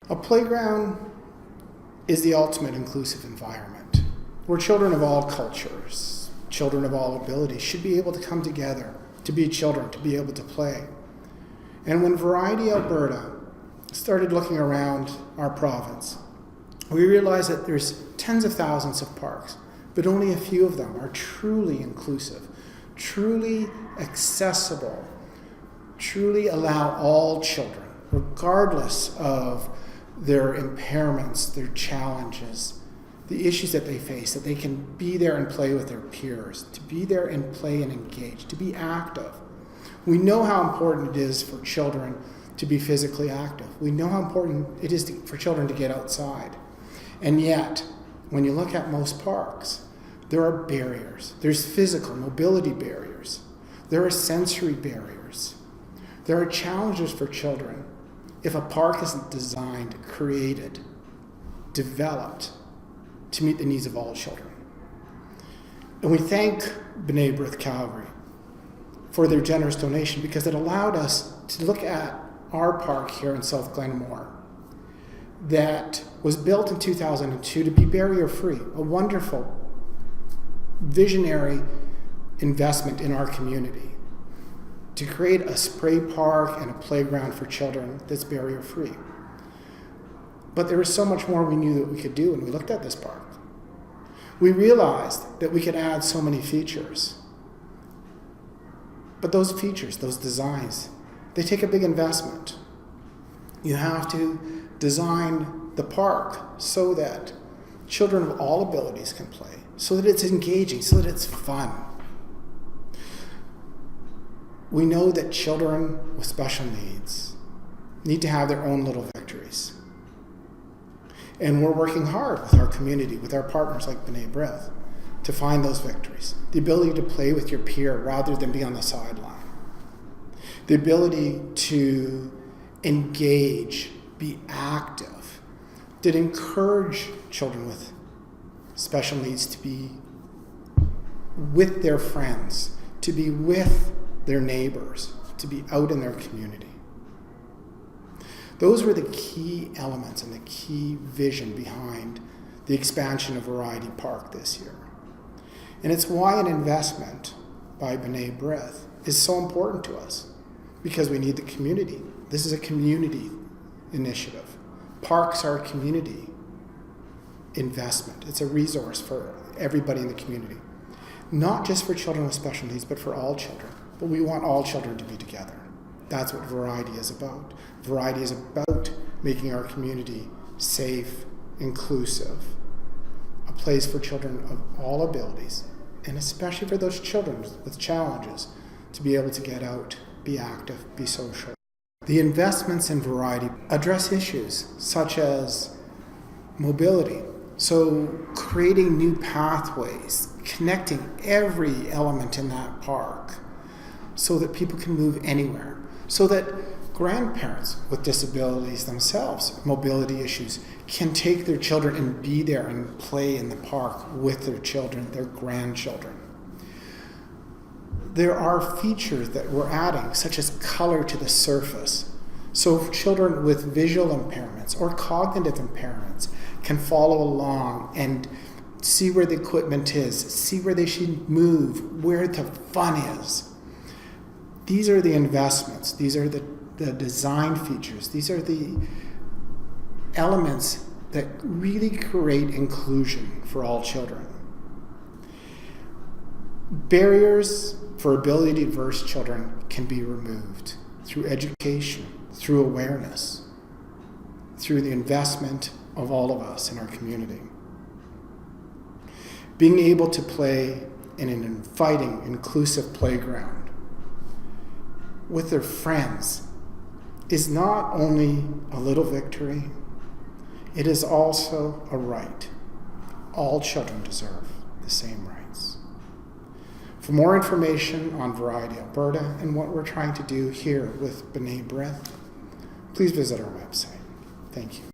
A playground is the ultimate inclusive environment where children of all cultures, children of all abilities should be able to come together, to be children, to be able to play. And when Variety Alberta started looking around our province, we realized that there's tens of thousands of parks, but only a few of them are truly inclusive, truly accessible, truly allow all children, regardless of their impairments, their challenges, the issues that they face, that they can be there and play with their peers, to be there and play and engage, to be active. We know how important it is for children to be physically active. We know how important it is for children to get outside. And yet, when you look at most parks, there are barriers. There's physical mobility barriers. There are sensory barriers. There are challenges for children if a park isn't designed, created, developed to meet the needs of all children. And we thank Bnai Brith Calgary for their generous donation because it allowed us to look at our park here in South Glenmore that was built in 2002 to be barrier-free, a wonderful, visionary investment in our community to create a spray park and a playground for children that's barrier-free. But there was so much more we knew that we could do when we looked at this park. We realized that we could add so many features. But those features, those designs, they take a big investment. You have to design the park so that children of all abilities can play, so that it's engaging, so that it's fun. We know that children with special needs need to have their own little victories. And we're working hard with our community, with our partners like Bnai Brith, to find those victories. The ability to play with your peer rather than be on the sideline. The ability to engage, be active, that encourage children with special needs to be with their friends, to be with their neighbors, to be out in their community. Those were the key elements and the key vision behind the expansion of Variety Park this year. And it's why an investment by Bnai Brith is so important to us, because we need the community. This is a community initiative. Parks are a community investment. It's a resource for everybody in the community. Not just for children with special needs, but for all children. But we want all children to be together. That's what Variety is about. Variety is about making our community safe, inclusive, a place for children of all abilities, and especially for those children with challenges to be able to get out, be active, be social. The investments in Variety address issues such as mobility. So creating new pathways, connecting every element in that park so that people can move anywhere, so that grandparents with disabilities themselves, mobility issues, can take their children and be there and play in the park with their children, their grandchildren. There are features that we're adding, such as color to the surface. So children with visual impairments or cognitive impairments can follow along and see where the equipment is, see where they should move, where the fun is. These are the investments. These are the design features. These are the elements that really create inclusion for all children. Barriers for ability diverse children can be removed through education, through awareness, through the investment of all of us in our community. Being able to play in an inviting, inclusive playground with their friends is not only a little victory, it is also a right. All children deserve the same rights. For more information on Variety Alberta and what we're trying to do here with Bnai Brith, please visit our website. Thank you.